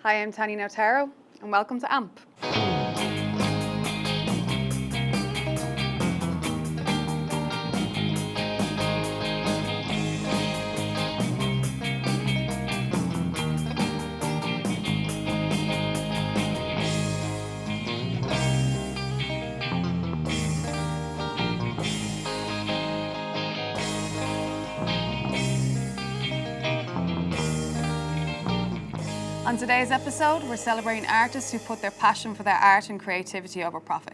Hi, I'm Tania Notaro, and welcome to AMP. On today's episode, we're celebrating artists who put their passion for their art and creativity over profit.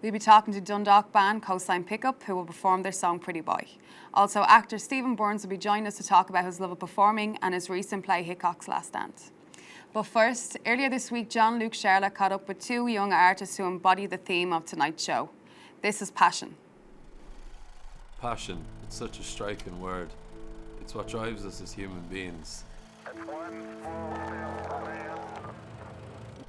We'll be talking to Dundalk band Coastline Pickup, who will perform their song Pretty Boy. Also, actor Stephen Burns will be joining us to talk about his love of performing and his recent play Hickok's Last Dance. But first, earlier this week, John Luke Sharlot caught up with two young artists who embody the theme of tonight's show. This is passion. Passion, it's such a striking word. It's what drives us as human beings.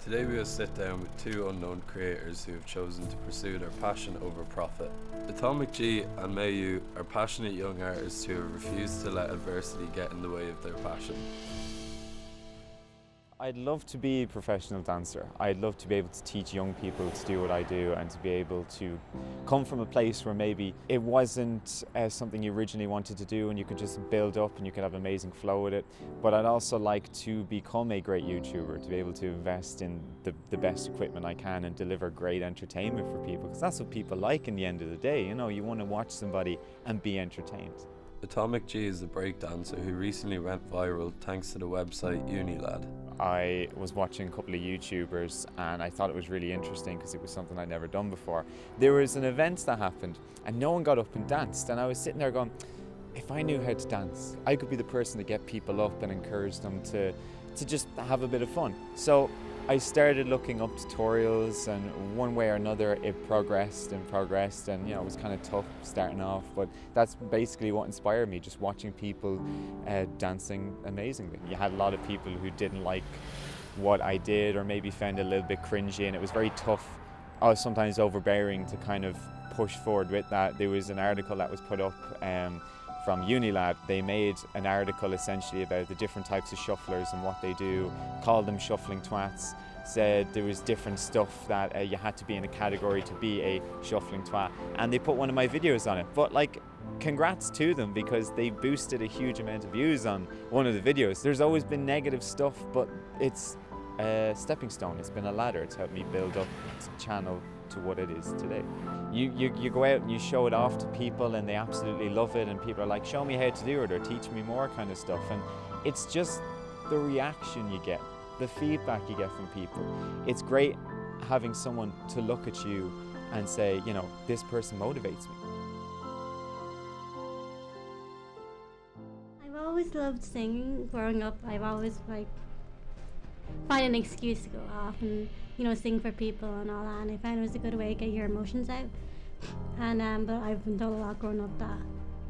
Today we will sit down with two unknown creators who have chosen to pursue their passion over profit. McGeary and Mai Ou are passionate young artists who have refused to let adversity get in the way of their passion. I'd love to be a professional dancer. I'd love to be able to teach young people to do what I do and to be able to come from a place where maybe it wasn't something you originally wanted to do and you could just build up and you could have amazing flow with it. But I'd also like to become a great YouTuber, to be able to invest in the best equipment I can and deliver great entertainment for people, because that's what people like in the end of the day. You know, you want to watch somebody and be entertained. McGeary is a breakdancer who recently went viral thanks to the website Unilad. I was watching a couple of YouTubers and I thought it was really interesting because it was something I'd never done before. There was an event that happened and no one got up and danced, and I was sitting there going, if I knew how to dance, I could be the person to get people up and encourage them to just have a bit of fun. So I started looking up tutorials, and one way or another it progressed and you know, it was kind of tough starting off, but that's basically what inspired me, just watching people dancing amazingly. You had a lot of people who didn't like what I did or maybe found it a little bit cringy, and it was very tough. I was sometimes overbearing to kind of push forward with that. There was an article that was put up from Unilab. They made an article essentially about the different types of shufflers and what they do, called them shuffling twats, said there was different stuff that you had to be in a category to be a shuffling twat, and they put one of my videos on it. But like, congrats to them, because they boosted a huge amount of views on one of the videos. There's always been negative stuff, but it's a stepping stone, it's been a ladder. It's helped me build up the channel to what it is today. You go out and you show it off to people and they absolutely love it, and people are like, show me how to do it or teach me more kind of stuff, and it's just the reaction you get, the feedback you get from people. It's great having someone to look at you and say, you know, this person motivates me. I've always loved singing. Growing up, I've always find an excuse to go off and, you know, sing for people and all that, and I found it was a good way to get your emotions out. And but I've been told a lot growing up that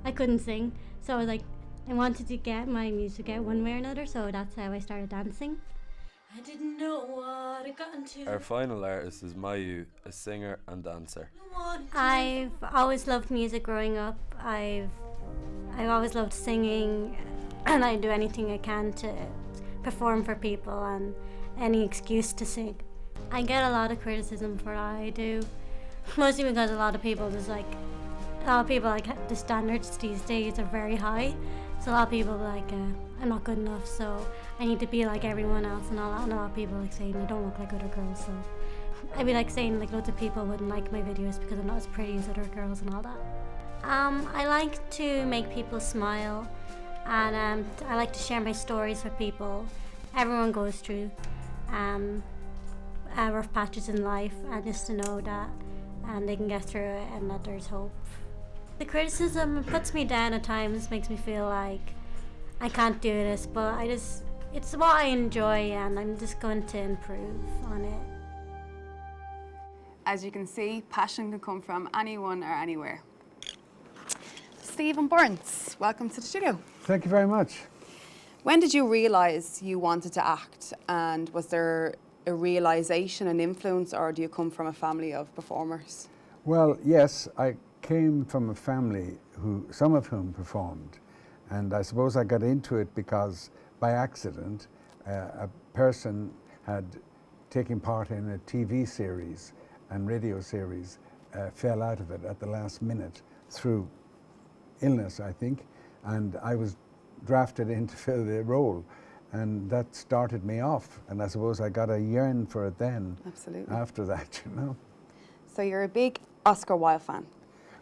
I couldn't sing, so I was like, I wanted to get my music out one way or another, so that's how I started dancing. I didn't know what I got into. Our final artist is Mai Ou, a singer and dancer. I've always loved music growing up. I've always loved singing, and I do anything I can to perform for people and any excuse to sing. I get a lot of criticism for what I do, mostly because a lot of people like the standards these days are very high. So a lot of people are like, I'm not good enough, so I need to be like everyone else and all that. And a lot of people like saying I don't look like other girls, so I'd be like saying like loads of people wouldn't like my videos because I'm not as pretty as other girls and all that. I like to make people smile, and I like to share my stories with people. Everyone goes through rough patches in life, and just to know that they can get through it and that there's hope. The criticism puts me down at times, makes me feel like I can't do this, but it's what I enjoy, and I'm just going to improve on it. As you can see, passion can come from anyone or anywhere. Stephen Burns, welcome to the studio. Thank you very much. When did you realise you wanted to act, and was there a realisation and influence, or do you come from a family of performers? Well, yes, I came from a family some of whom performed, and I suppose I got into it because by accident a person had taken part in a TV series and radio series, fell out of it at the last minute through illness, I think, and I was drafted in to fill the role, and that started me off, and I suppose I got a yearn for it then. Absolutely. After that, you know. So you're a big Oscar Wilde fan.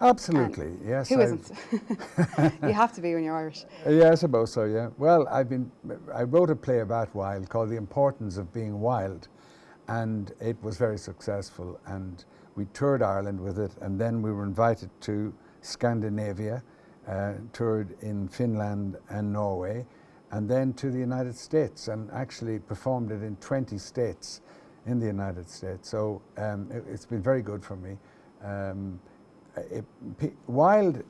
Absolutely, yes. Who isn't? You have to be when you're Irish. Yeah, I suppose so, yeah. Well, I wrote a play about Wilde called The Importance of Being Wild, and it was very successful, and we toured Ireland with it, and then we were invited to Scandinavia, toured in Finland and Norway, and then to the United States, and actually performed it in 20 states in the United States. So it's been very good for me. Wilde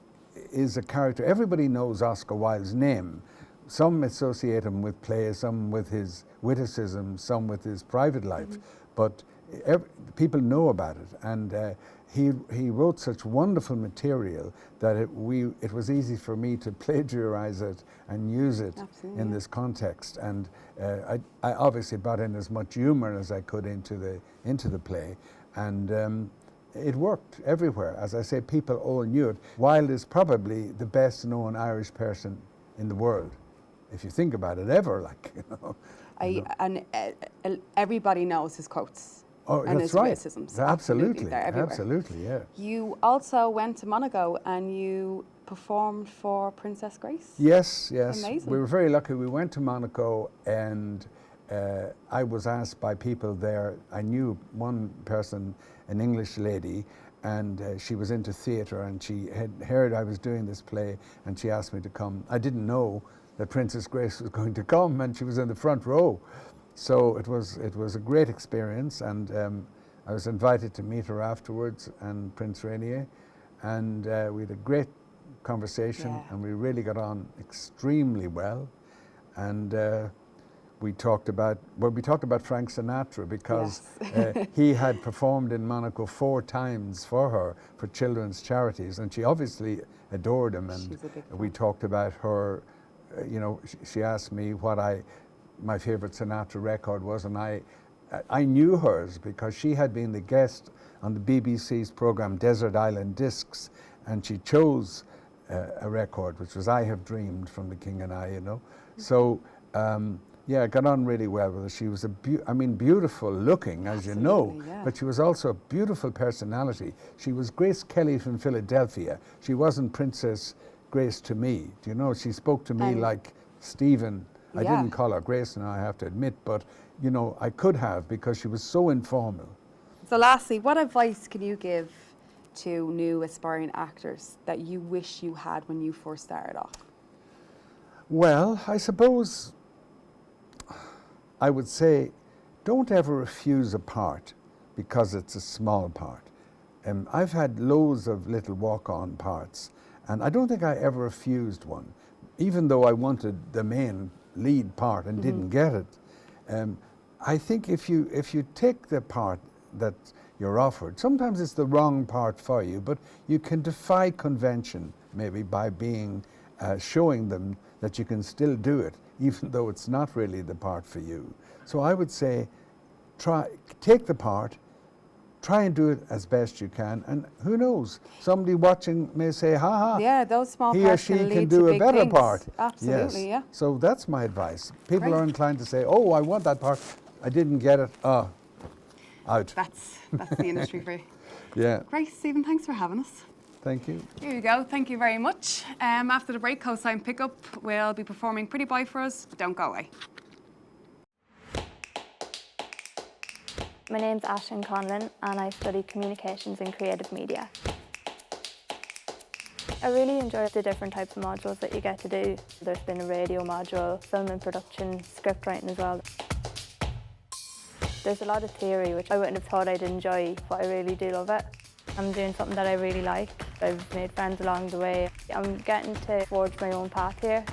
is a character, everybody knows Oscar Wilde's name. Some associate him with plays, some with his witticism, some with his private life, but people know about it, and he wrote such wonderful material that it was easy for me to plagiarize it and use it in this context. And I obviously brought in as much humor as I could into the play, and it worked everywhere. As I say, people all knew it. Wilde is probably the best known Irish person in the world, if you think about it, ever, like, you know. And everybody knows his quotes. Oh, and that's his right. Witticisms. Absolutely, they're everywhere. absolutely, yeah. You also went to Monaco and you performed for Princess Grace. Yes, yes. Amazing. We were very lucky. We went to Monaco, and I was asked by people there. I knew one person, an English lady, and she was into theatre, and she had heard I was doing this play, and she asked me to come. I didn't know that Princess Grace was going to come, and she was in the front row. So it was a great experience, and I was invited to meet her afterwards, and Prince Rainier, and we had a great conversation, and we really got on extremely well, and we talked about Frank Sinatra, because he had performed in Monaco 4 times for her for children's charities, and she obviously adored him, and we talked about her. You know, she asked me what my favorite Sinatra record was, and I knew hers because she had been the guest on the BBC's program Desert Island Discs, and she chose a record which was I Have Dreamed from The King and I, you know. So I got on really well with her. She was beautiful looking, as you know, but she was also a beautiful personality. She was Grace Kelly from Philadelphia. She wasn't Princess Grace to me. Do you know? She spoke to me like Stephen. I didn't call her Grace now, I have to admit, but you know, I could have, because she was so informal. So lastly, what advice can you give to new aspiring actors that you wish you had when you first started off? Well, I suppose I would say, don't ever refuse a part because it's a small part. I've had loads of little walk-on parts, and I don't think I ever refused one, even though I wanted the main lead part and didn't get it. I think if you take the part that you're offered, sometimes it's the wrong part for you, but you can defy convention maybe by showing them that you can still do it, even though it's not really the part for you. So I would say, take the part, try and do it as best you can, and who knows, somebody watching may say, ha, those small he or parts she can can lead do to a big better things. part. Absolutely, yes. So that's my advice. People are inclined to say, oh, I want that part, I didn't get it, out. That's the industry for you. Yeah. Great, Stephen, thanks for having us. Thank you. Here you go, thank you very much. After the break, Coastline Pickup will be performing Pretty Boy for us. Don't go away. My name's Aisling Conlon and I study communications and creative media. I really enjoy the different types of modules that you get to do. There's been a radio module, film and production, script writing as well. There's a lot of theory which I wouldn't have thought I'd enjoy, but I really do love it. I'm doing something that I really like. I've made friends along the way. I'm getting to forge my own path here.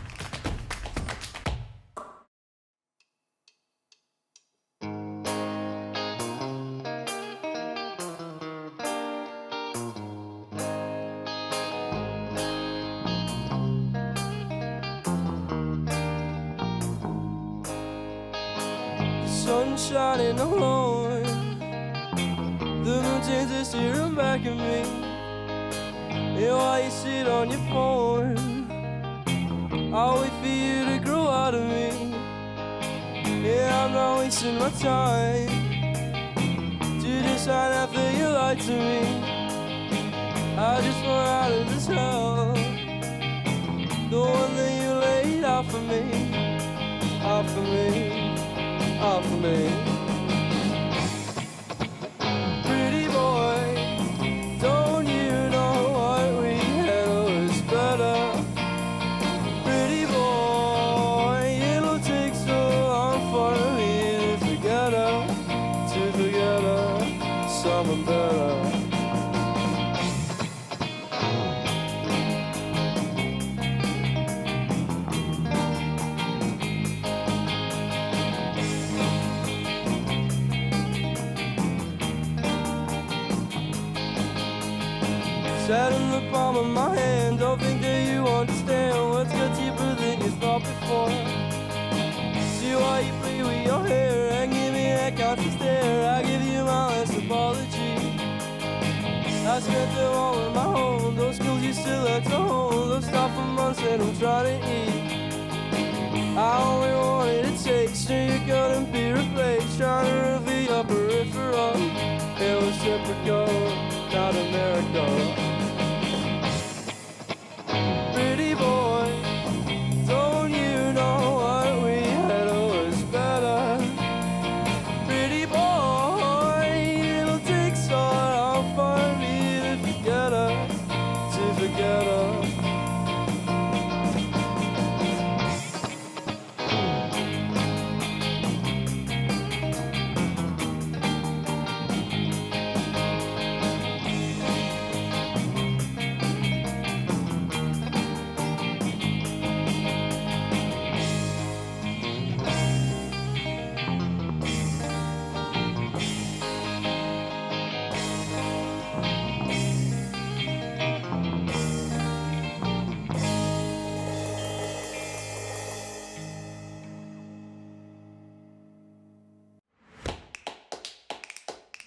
sun shining alone. The moon changes staring back at me. And while you sit on your phone, I'll wait for you to grow out of me. Yeah, I'm not wasting my time to decide after you lied to me. I just want out of this hell, the one that you laid out for me, out for me, out for me. Pretty boy, don't you know what we had was better? Pretty boy, it'll take so long for me to forget her, someone better. Sat in the palm of my hand, don't think that you understand what's got deeper than you thought before. See why you play with your hair and give me that constant stare. I give you my last apology. I spent them all on my own, those skills you still had to hold. Those stop for months and I'm trying to eat. I only wanted a taste, so you couldn't be replaced. Trying to reveal your peripheral. It was typical, not a miracle. Pretty boy, don't you know what we had was better? Pretty boy, it'll take so long for me to forget her, to forget her.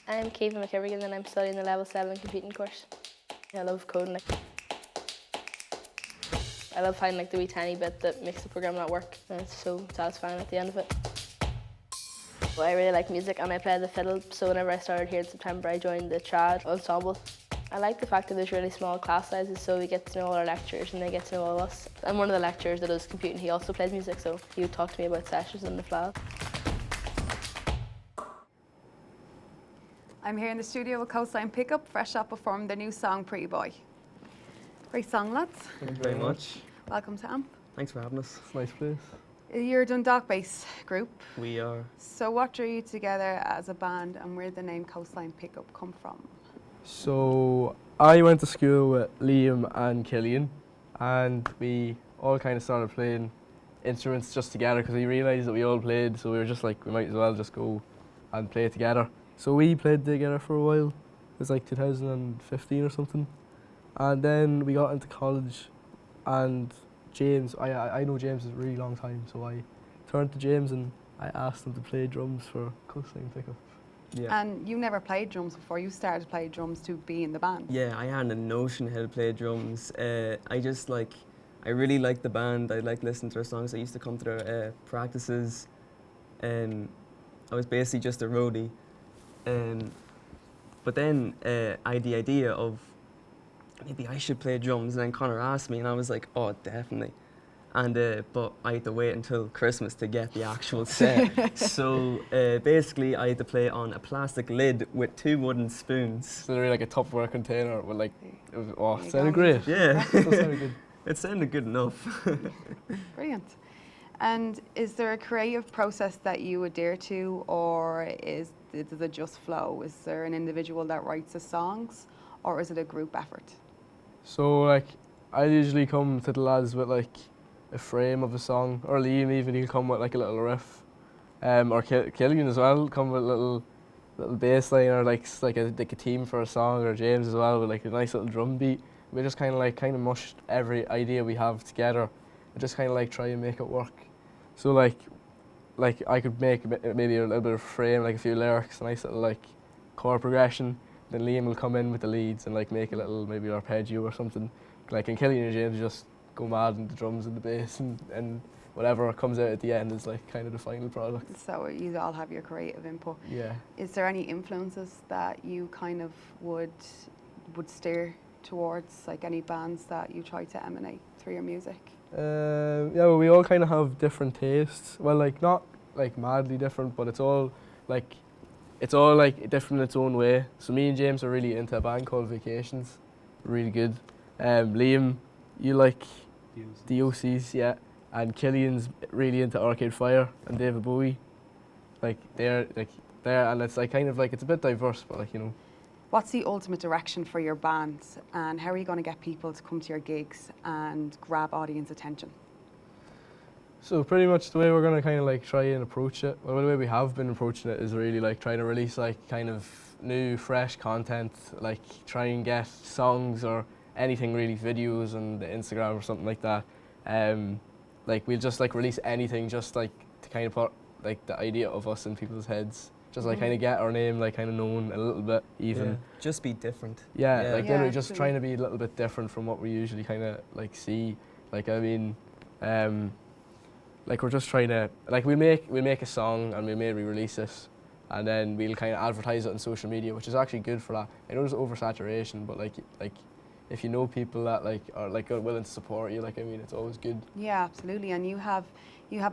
I'm Kevin McGeary and I'm studying the level 7 computing course. I love coding. I love finding the wee tiny bit that makes the program not work, and it's so satisfying at the end of it. Well, I really like music and I play the fiddle, so whenever I started here in September I joined the trad ensemble. I like the fact that there's really small class sizes, so we get to know all our lecturers and they get to know all of us. I'm one of the lecturers that does computing, he also plays music, so he would talk to me about sessions and the flag. I'm here in the studio with Coastline Pickup, fresh up performing their new song, Pretty Boy. Great song, lads. Thank you very much. Welcome to AMP. Thanks for having us. It's a nice place. You're a Dundalk-based group. We are. So what drew you together as a band and where did the name Coastline Pickup come from? So I went to school with Liam and Cillian and we all kind of started playing instruments just together because we realised that we all played, so we were just like, we might as well just go and play together. So we played together for a while. It was like 2015 or something. And then we got into college and James, I know James a really long time, so I turned to James and I asked him to play drums for Coastline Pickup. Yeah. And you never played drums before, you started to play drums to be in the band. Yeah, I hadn't a notion how to play drums. I really liked the band. I liked listening to their songs. I used to come to their practices. I was basically just a roadie. But then I had the idea of maybe I should play drums, and then Conor asked me and I was like, oh, definitely. And but I had to wait until Christmas to get the actual set. So basically I had to play on a plastic lid with 2 wooden spoons. So they're like a Tupperware container with like, it sounded great. Yeah. It sounded good. It sounded good enough. Brilliant. And is there a creative process that you adhere to, or does it just flow? Is there an individual that writes the songs, or is it a group effort? So like, I usually come to the lads with like a frame of a song, or Liam even, he'll come with like a little riff. Or Cillian as well, come with a little bass line, or like a theme for a song, or James as well with like a nice little drum beat. We just kind of mushed every idea we have together and just kind of like try and make it work. So like, like I could make maybe a little bit of frame, like a few lyrics, a nice little like chord progression. Then Liam will come in with the leads and like make a little maybe arpeggio or something. Like, and Cillian and James just go mad in the drums and the bass, and whatever comes out at the end is like kind of the final product. So you all have your creative input. Yeah. Is there any influences that you kind of would steer towards, like any bands that you try to emanate through your music? Yeah, well, we all kind of have different tastes. Well, like not like madly different, but it's all like different in its own way. So me and James are really into a band called Vacations, really good. Liam, you like the OCs, yeah, and Cillian's really into Arcade Fire and David Bowie. Like they're and it's like kind of like it's a bit diverse, but like, you know. What's the ultimate direction for your band, and how are you going to get people to come to your gigs and grab audience attention? So pretty much the way we're going to kind of like try and approach it, well, the way we have been approaching it is really like trying to release like kind of new, fresh content, like try and get songs or anything really, videos on the Instagram or something like that. Like we'll just like release anything just like to kind of put like the idea of us in people's heads. Just like kind of get our name like kind of known a little bit even. Yeah. Just be different. Yeah, like literally absolutely. just trying to be a little bit different from what we usually kind of like see. Like I mean, like we're just trying to, like we make a song and we may re-release it, and then we'll kind of advertise it on social media, which is actually good for that. I know there's oversaturation, but like if you know people that like are like willing to support you, like I mean, it's always good. Yeah, absolutely. And you have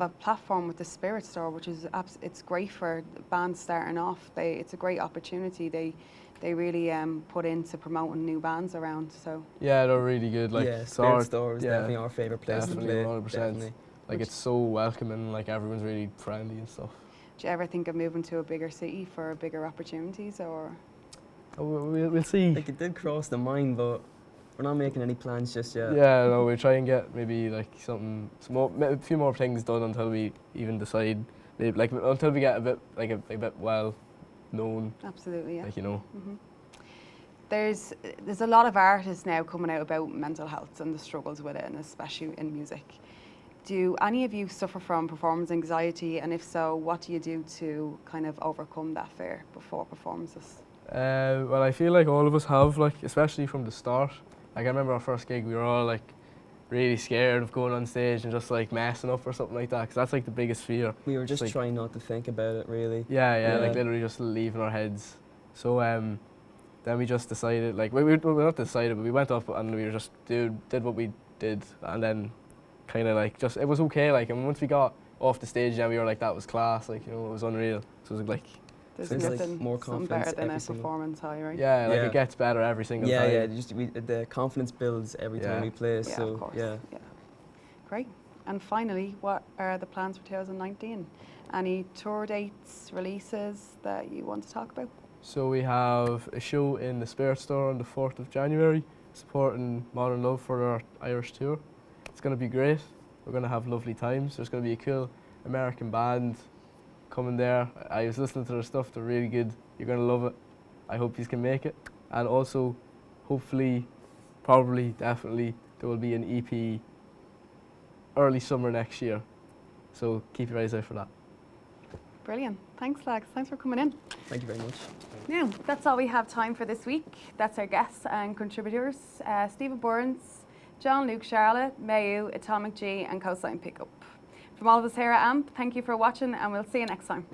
a platform with the Spirit Store, which is it's great for bands starting off. It's a great opportunity. They really put into promoting new bands around. So yeah, they're really good. Like yeah, Spirit Store is definitely our favourite place to play. 100%. Definitely. Like it's so welcoming. Like everyone's really friendly and stuff. do you ever think of moving to a bigger city for bigger opportunities, or? Oh, we'll see. Like it did cross the mind, but we're not making any plans just yet. Yeah, no, we'll try and get maybe like a few more things done until we even decide. Maybe like until we get a bit well known. Absolutely, yeah. Like, you know. Mm-hmm. There's a lot of artists now coming out about mental health and the struggles with it, and especially in music. Do any of you suffer from performance anxiety, and if so, what do you do to kind of overcome that fear before performances? Well, I feel like all of us have, like, especially from the start. Like I remember our first gig, we were all like really scared of going on stage and just like messing up or something like that, because that's like the biggest fear. We were just like, trying not to think about it, really. Yeah, like literally just leaving our heads. So then we just decided, like we not decided, but we went up and we were just did what we did, and then kind of like just it was okay. Like, and once we got off the stage, then we were like, that was class. Like, you know, it was unreal. So it was like. There's like nothing more something confidence better than a every single- performance high, right? Yeah, like Yeah. it gets better every single time. Yeah, the confidence builds every time Yeah. we play. Yeah, So of course. yeah. Great. And finally, what are the plans for 2019? Any tour dates, releases that you want to talk about? So we have a show in the Spirit Store on the 4th of January, supporting Modern Love for our Irish tour. It's going to be great. We're going to have lovely times. There's going to be a cool American band coming there. I was listening to their stuff. They're really good. You're going to love it. I hope you can make it. And also, hopefully, probably, definitely, there will be an EP early summer next year. So keep your eyes out for that. Brilliant. Thanks, lads. Thanks for coming in. Thank you very much. Now, that's all we have time for this week. That's our guests and contributors, Stephen Burns, John Luke Sharlot, Mai Ou, McGeary and Coastline Pickup. From all of us here at AMP, thank you for watching, and we'll see you next time.